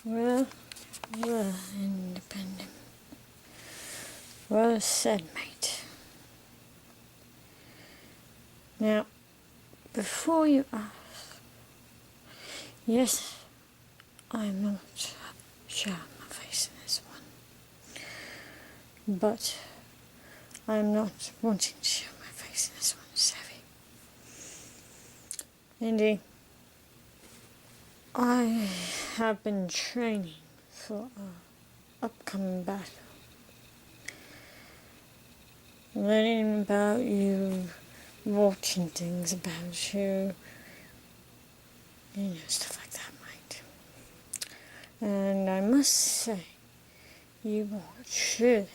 Well, independent. Well said, mate. Now, before you ask, yes, I'm not showing my face in this one, but I'm not wanting to show my face in this one, Savvy. Indy, I have been training for our upcoming battle. Learning about you, watching things about you, stuff like that, mate. And I must say, you are truly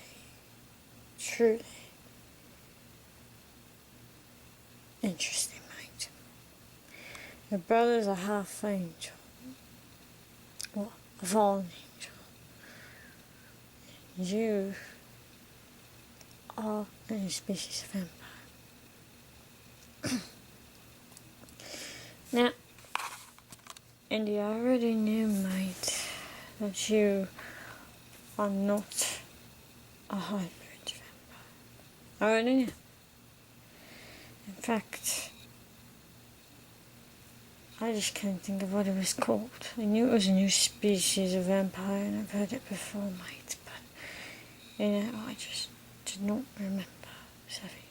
interesting, mate. Your brother's a half angel. Well, a fallen angel. You are a species of vampire. Now, Indy, I already knew, mate, that you are not a hybrid vampire. I already knew. In fact, I just couldn't think of what it was called. I knew it was a new species of vampire, and I've heard it before, mate, but, I just did not remember, Savvy.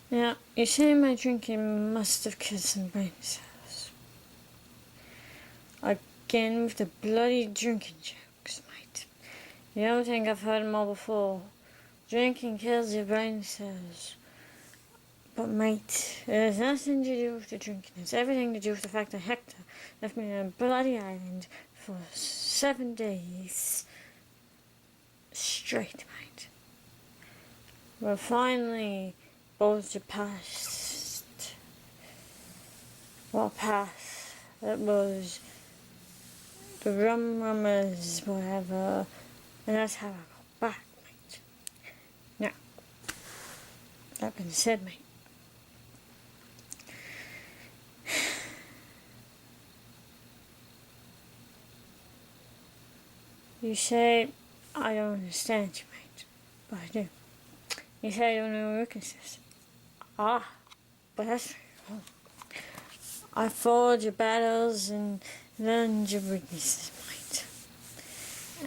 Now, you say my drinking must have killed some brain cells. Again with the bloody drinking jokes, mate. You don't think I've heard them all before. Drinking kills your brain cells. But mate, it has nothing to do with the drinking. It's everything to do with the fact that Hector left me on a bloody island for 7 days straight, mate. Well, finally, both the past. It was the rummers, whatever, and that's how I got back, mate. Now, that being said, mate, you say I don't understand you, mate, but I do. You say I don't know your weaknesses. But that's wrong. I followed your battles and learned your weaknesses, mate.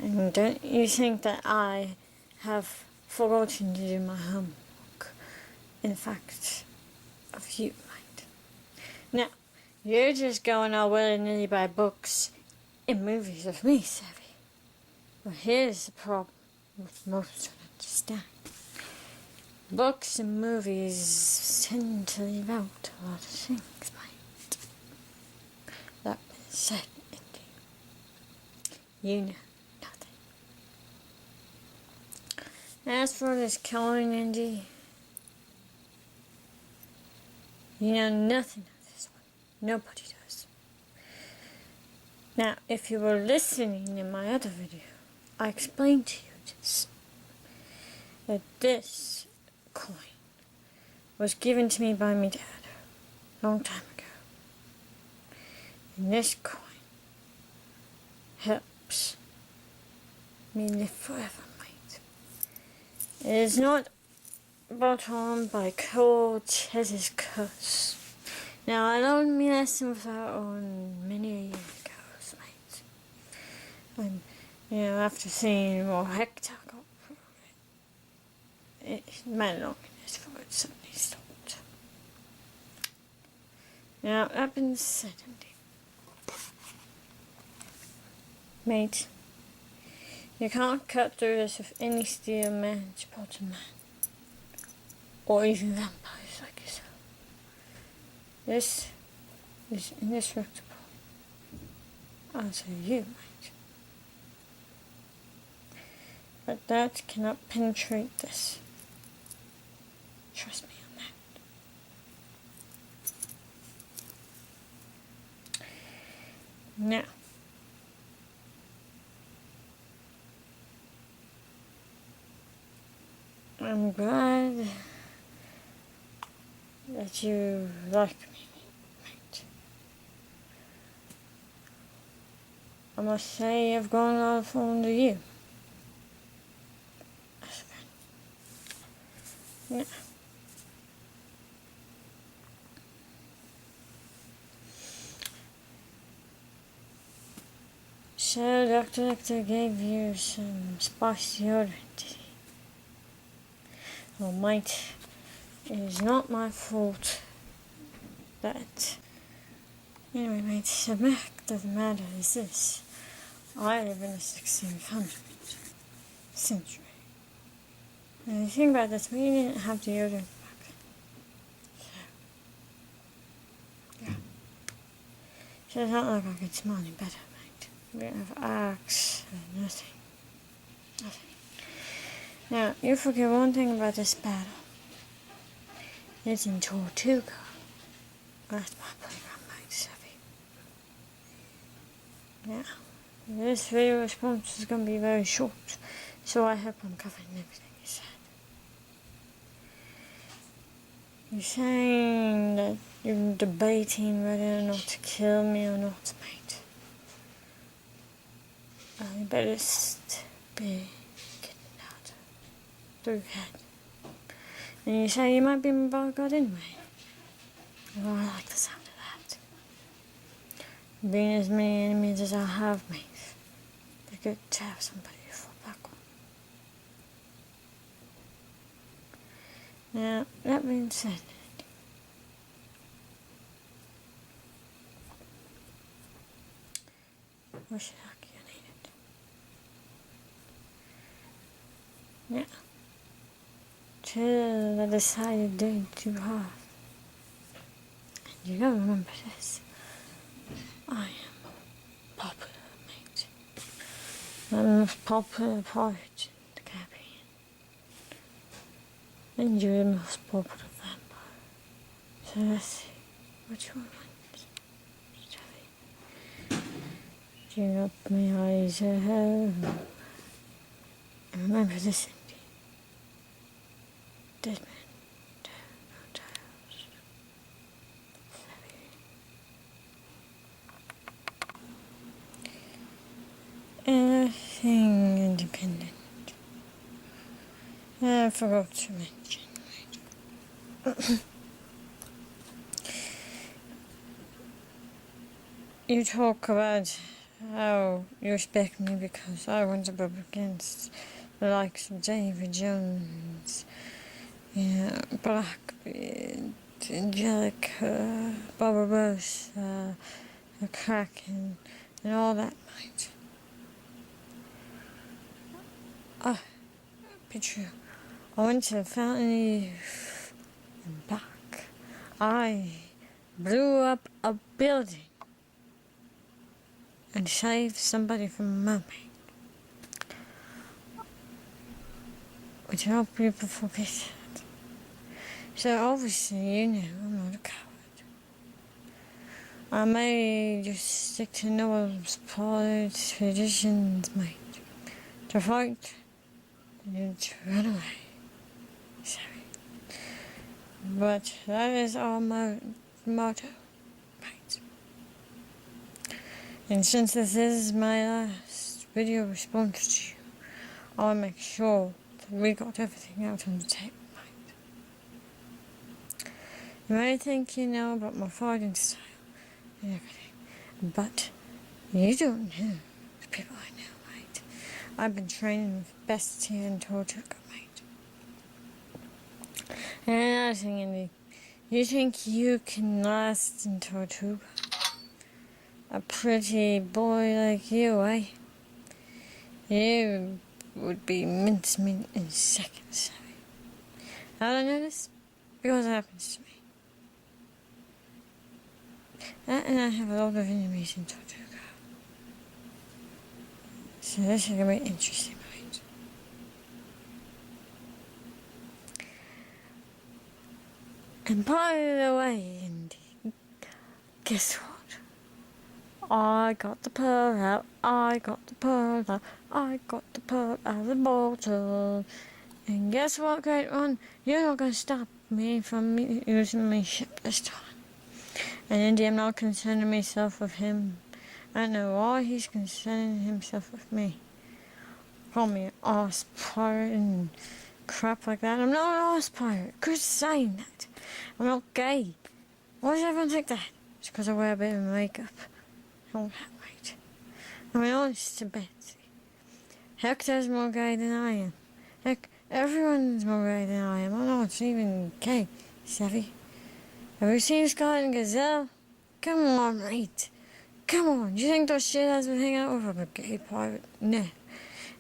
And don't you think that I have forgotten to do my homework? In fact, of you, mate. Now, you're just going all willy-nilly by books and movies with me, Savvy. Well, here's the problem with most of understand. Books and movies tend to leave out a lot of things, mate. That being said, Indy, you know nothing. As for this killing, Indy, you know nothing of this one. Nobody does. Now, if you were listening in my other video, I explained to you that this coin was given to me by my dad a long time ago. And this coin helps me live forever, mate. It is not brought on by Cortez's curse. Now, I learned my lesson with that on many years ago, mate. And, after seeing what Hector got through it, my loneliness for it suddenly stopped. Now, that being said, Indy, mate, you can't cut through this with any steel manageable to man, or even vampires like yourself. This is indestructible. I'll tell you, mate. But that cannot penetrate this. Trust me on that. Now, I'm glad that you like me, mate. I must say I've grown a lot fond of you. Yeah. So Dr. Lecter gave you some spicy deodorant, did he? Well, mate, it is not my fault that... Anyway, mate, the fact of the matter is this. I live in the 1600th century. And the thing about this, we didn't have deodorant back then. So, yeah. So it's not like I could smell any better, mate. We don't have Axe, nothing. Nothing. Now, you forget one thing about this battle. It's in Tortuga. That's my playground, mate, Savvy. Yeah. This video response is going to be very short, so I hope I'm covering everything you said. You're saying that you're debating whether or not to kill me or not, mate. You better be getting out through your head. And you say you might be my bodyguard anyway. Well, I like the sound of that. Being as many enemies as I have, mate, they're good to have somebody to fall back on. Now, that being said, wish luck, you need it. Yeah. Till I decided doing too hard. And you gotta remember this. I am popular, mate. I'm the most popular pirate in the Caribbean. And you're the most popular vampire. So let's see what you want. Cheer up my eyes ahead. And remember this, Indy. Dead man, no tales. Anything independent. I forgot to mention. You talk about how you respect me because I went up against the likes of David Jones, Blackbeard, Angelica, Barbara Bush, the Kraken, and all that, mate. Be true. I went to the Fountain of Youth and back. I blew up a building and saved somebody from a mermaid. Which I hope people forget that. So obviously you know I'm not a coward. I may just stick to Noel's politics, traditions, mate. To fight and to run away. Sorry. But that is our motto, mate. And since this is my last video response to you, I'll make sure that we got everything out on the tape, mate. You may think you know about my fighting style and everything, but you don't know the people I know, mate. I've been training with the best here in Tortuga, mate. And another thing, Indy, you think you can last in Tortuga? A pretty boy like you, eh? You would be mincemeat in seconds, eh? How do I know this? Because it happens to me. And I have a lot of enemies in Tortuga. So this is going to be interesting, mate. And by the way, Indy, guess what? I got the pearl out, I got the pearl out, I got the pearl out of the bottle. And guess what, great one? You're not going to stop me from using my ship this time. And Indy, I'm not concerning myself with him. I don't know why he's concerning himself with me. Call me an arse pirate and crap like that. I'm not an arse pirate. Quit saying that. I'm not gay. Why does everyone think that? It's because I wear a bit of makeup. All that, mate. I mean, honest to Betsy. Hector's more gay than I am. Heck, everyone's more gay than I am. I'm not even gay, savvy. Have you seen Scott and Gazelle? Come on, mate. Come on. Do you think those shitheads would hang out with a gay pirate? No.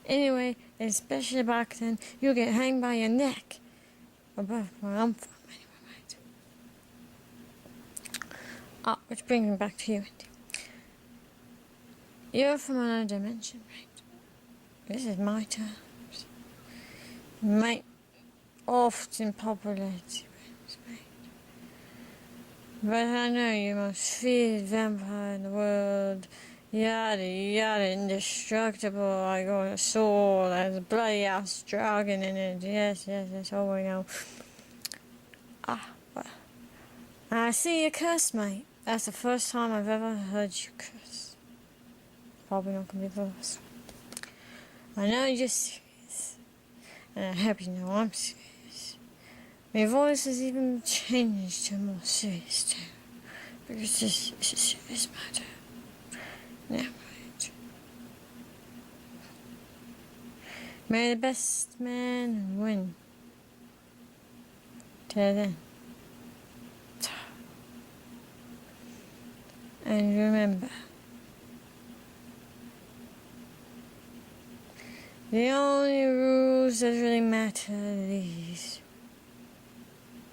Anyway, especially back then, you get hanged by your neck. Above where I'm from, anyway, mate. Which brings me back to you, Indy. You're from another dimension, mate. This is my terms. Mate, often popularity wins, mate. But I know you're the most feared vampire in the world. Yada yada, indestructible. I got a sword. There's a bloody ass dragon in it. Yes, all we know. Well, I see you curse, mate. That's the first time I've ever heard you curse. Probably not gonna be the last. I know you're serious, and I hope you know I'm serious. My voice has even changed to a more serious tone, because this is a serious matter. Now, right. May the best man win. Till then. And remember, the only rules that really matter are these.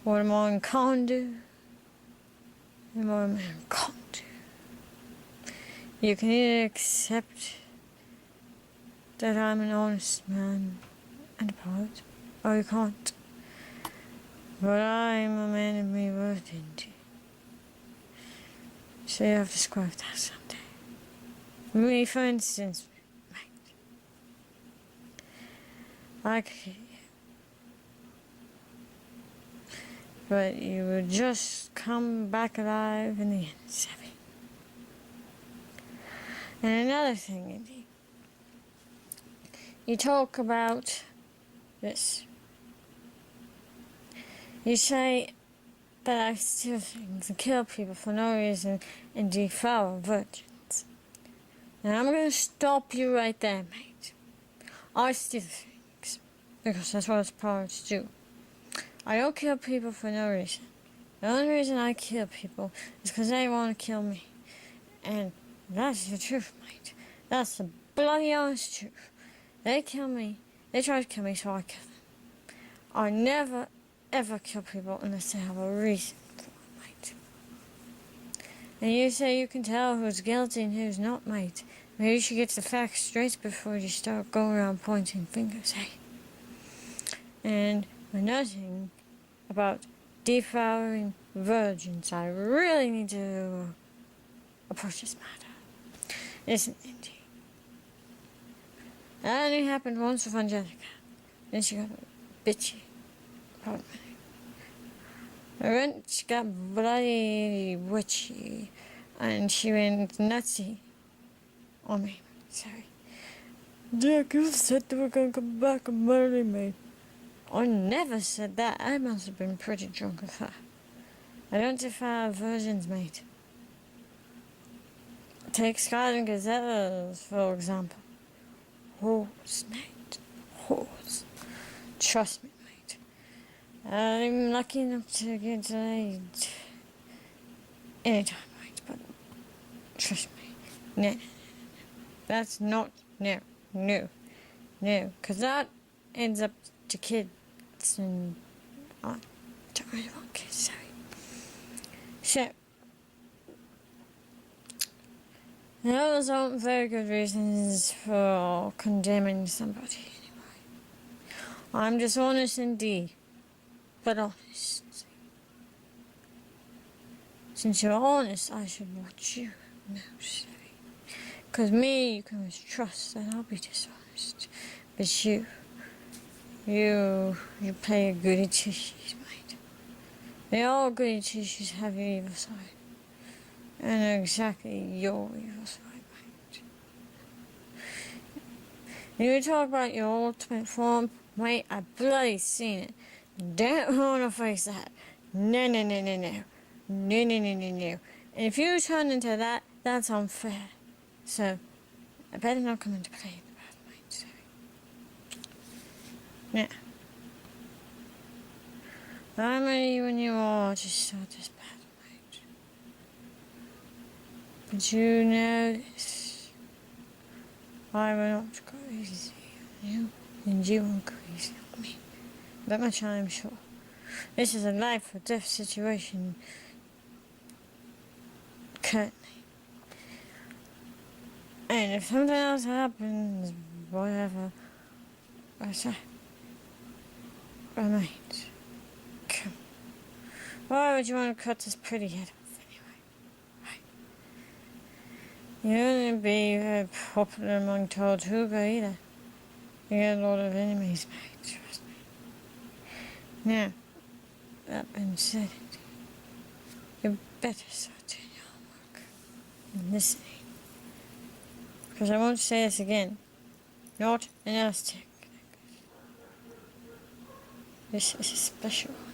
What a man can do, and what a man can't do. You can either accept that I'm an honest man and a poet, or you can't. But I'm a man of my word, Indy. So you have to square that someday. Me, for instance, mate. I could kill you. But you would just come back alive in the end, savvy. And another thing, Indy. You talk about this. You say that I steal things and kill people for no reason and devour virgins. And I'm going to stop you right there, mate. I steal things because that's what it's pirates do. I don't kill people for no reason. The only reason I kill people is because they want to kill me. And that's the truth, mate. That's the bloody honest truth. They kill me. They try to kill me, so I kill them. I never, ever kill people unless they have a reason for it, mate. And you say you can tell who's guilty and who's not, mate. Maybe you should get the facts straight before you start going around pointing fingers, hey? And another thing about devouring virgins, I really need to approach this matter. Listen, Indy. That only happened once with Angelica. Then she got bitchy. Pardon me. Then she got bloody witchy. And she went nutsy on me. Sorry. Jack, you said they were going to come back and murder me. I never said that. I must have been pretty drunk with her. I don't devour virgins, mate. Take Scott and Gazelles, for example. Whores, mate. Whores. Trust me, mate. I'm lucky enough to get laid anytime, mate, but trust me. No. That's not, no, because that ends up to kids, and I don't really want kids, sorry. So, those aren't very good reasons for condemning somebody anyway. I'm just honest indeed, but honest. Since you're honest, I should want you know, sorry. Because me, you can always trust that I'll be dishonest. But you play a goody two-shoes, mate. They all agree teachers have your evil side. And they're exactly your evil side, mate. You talk about your ultimate form, mate, I bloody seen it. Don't wanna face that. No, no, no, no, no. No, no, no, no, no. And if you turn into that, that's unfair. So, I better not come into play in the battle, mate. So. Now, I'm ready when you are to start this battle, mate. But you know this. I will not crazy on you, and you won't crazy on me. That much I am sure. This is a life or death situation, currently. And if something else happens, whatever, I say, mate, come. Why would you want to cut this pretty head off anyway? Right. You wouldn't be very popular among Tortuga either. You get a lot of enemies, mate, trust me. Now, that being said, you better start doing your homework and listening. Because I won't say this again. Not an Aztec. This is a special one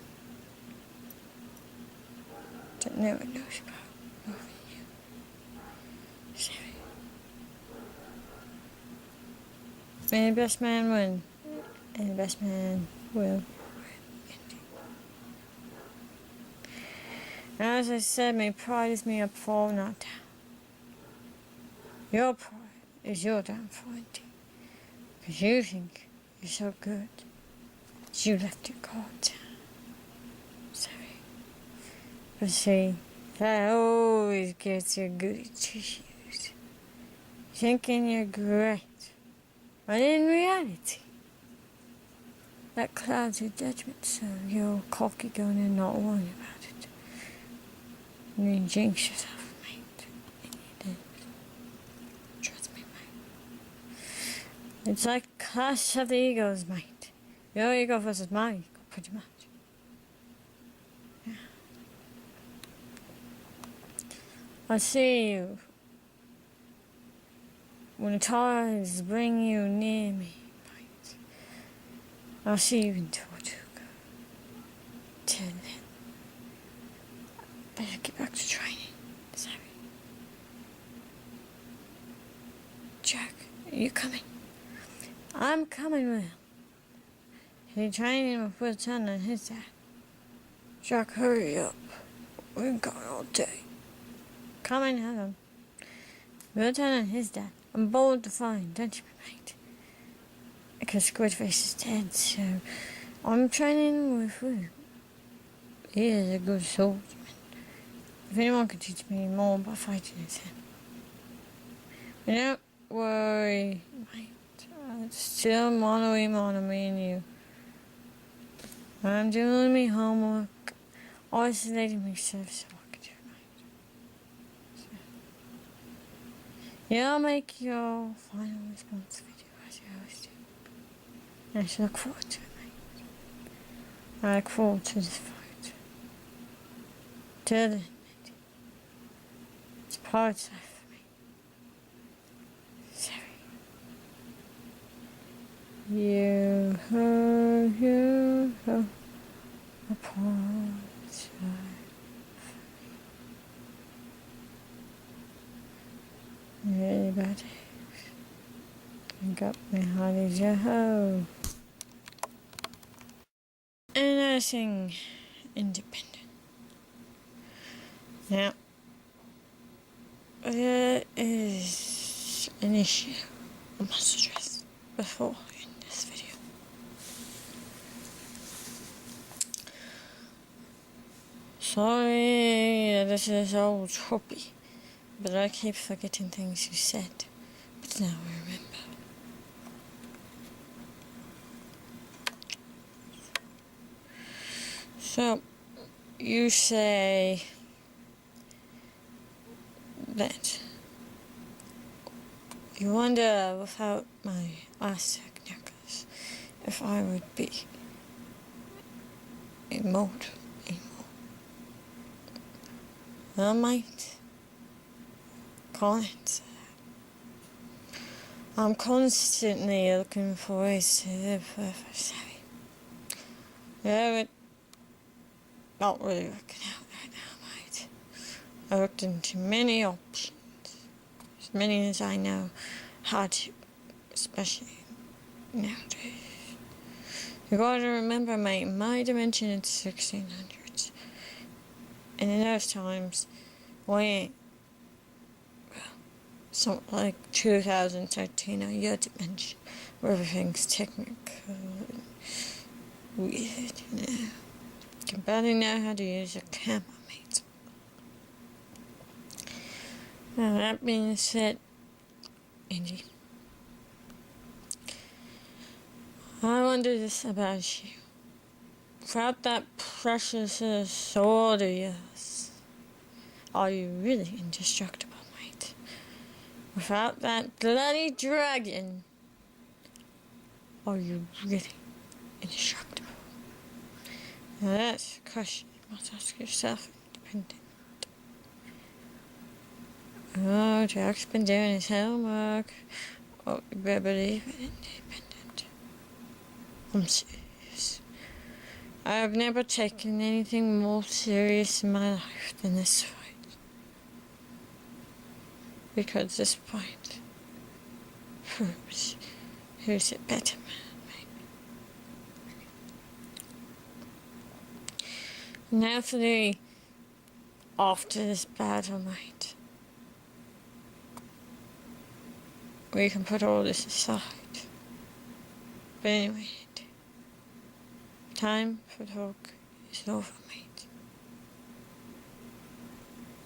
that no one knows about more than you. Sorry. May the best man win, and the best man will win. Indy. Now, as I said, may pride is me up, fall not down. Your pride is your downfall, Indy. Because you think you're so good that you left your guard down. Sorry. But see, that always gets your goody two-shoes. Thinking you're great. But in reality, that clouds your judgment, so you're cocky going and not worrying about it. And you jinx yourself, mate. And you did. Trust me, mate. It's like clash of the egos, mate. Your ego versus my ego, pretty much. Yeah. I see you when the tides bring you near me, mate. I'll see you in Tortuga. Till then, better get back to training. Sorry. Jack, are you coming? I'm coming with him. He's training with Wilton and his dad. Jack, hurry up. We've got all day. Coming, hang on. Wilton and his dad. I'm bold to find, don't you, mate? Because Squidface is dead, so I'm training with Wu. He is a good swordsman. If anyone could teach me more about fighting, it's him. But don't worry, mate. It's still mono me and you. I'm doing my homework, isolating myself so I can do it, mate. So, yeah, I'll make your final response video as you always do. And I should look forward to it, mate. I look forward to this fight. Till then, mate. It's part life for me. Sorry. You ho, a part life for me. Everybody, I got my Holly Joe. And I sing independent. Now, there is an issue I must address before in this video. Sorry that this is all choppy, but I keep forgetting things you said. But now I remember. So, you say that you wonder without my Aztec necklace if I would be immortal anymore. I might call it. I'm constantly looking for ways to live forever, Savvy. Yeah, but not really working out right now, mate. I looked into many options, as many as I know how to, especially nowadays. You gotta remember, mate, my dimension is 1600s. And in those times, we something like 2013 or your dimension, where everything's technical and weird, you know. You can barely know how to use a camera, mate. Now that being said, Indy, I wonder this about you. Without that precious sword of yours, are you really indestructible, mate? Without that bloody dragon, are you really indestructible? Now that's a question you must ask yourself, independent. Oh, Jack's been doing his homework. Oh, you better believe it, independent. I'm serious. I have never taken anything more serious in my life than this fight. Because this fight proves who's a better man, maybe. Now for the after this battle, mate. We can put all this aside. But anyway, time for talk is over, mate.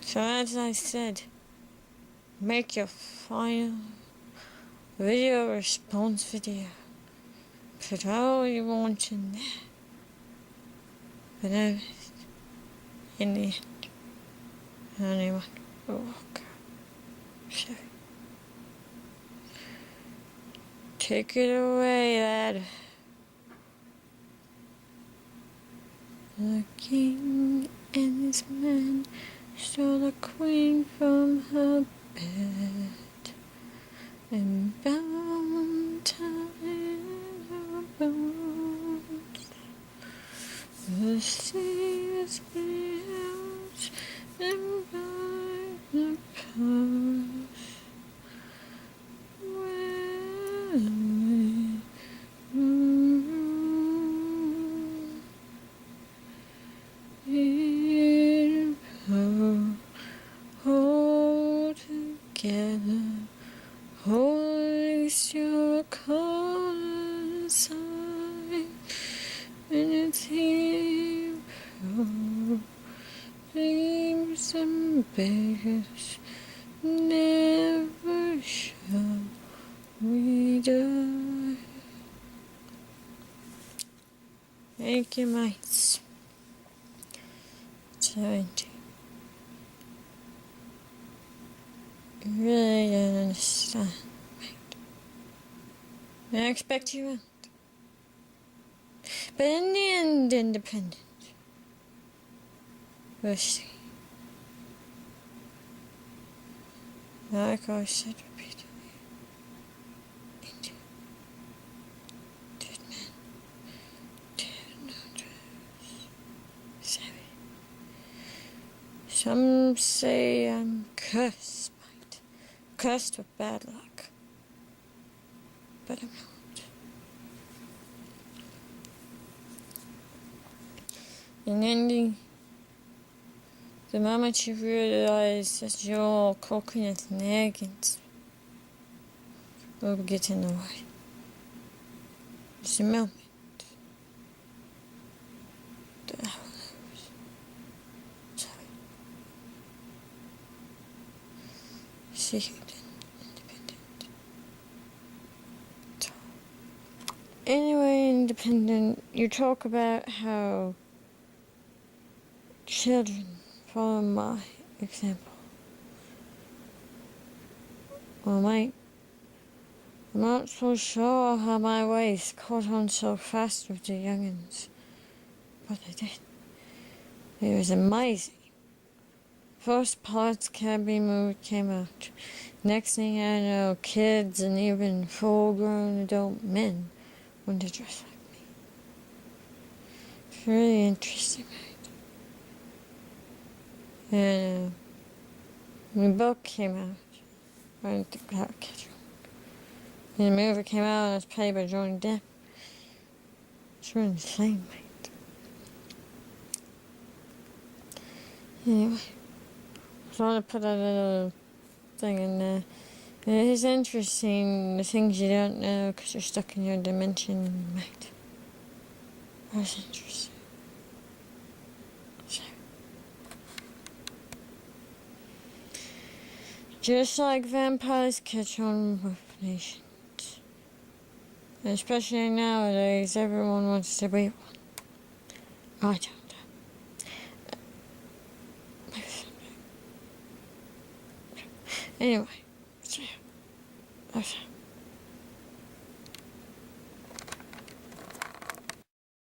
So as I said, make your final video response video. Put all you want in there. But notice, in the end, only one will walk out. So, take it away, lad. The king and his men stole the queen from her bed and bound her in her bones. The sea is built and by the coast where we hold together, hoist your colors high, and it's hero, dreams and beggars, never shall we die. Thank you, mates. So Indy, you really don't understand, mate. I expect you won't. But in the end, independent, we'll see. Like I said repeatedly, Indy, dead man, dead notice, savvy. Some say I'm cursed, mate. Cursed with bad luck. But I'm not. In Indy, the moment you realize that your coconut and arrogance will get in the way, it's the moment that I will lose. Sorry. See you then, independent. So, anyway, independent, you talk about how children follow my example. Well, mate, I'm not so sure how my ways caught on so fast with the young'uns, but they did. It was amazing. first Pirates Caribbean movie came out. Next thing I know, kids and even full-grown adult men want to dress like me. It's really interesting, right? And the book came out. I didn't think that would catch on. And the movie came out and it was played by Johnny Depp. It's really insane, mate. Anyway, I want to put a little thing in there. It is interesting, the things you don't know because you're stuck in your dimension, mate. That's interesting. So, just like vampires catch on with nations. Especially nowadays, everyone wants to be one. I don't. Anyway, so, that's it.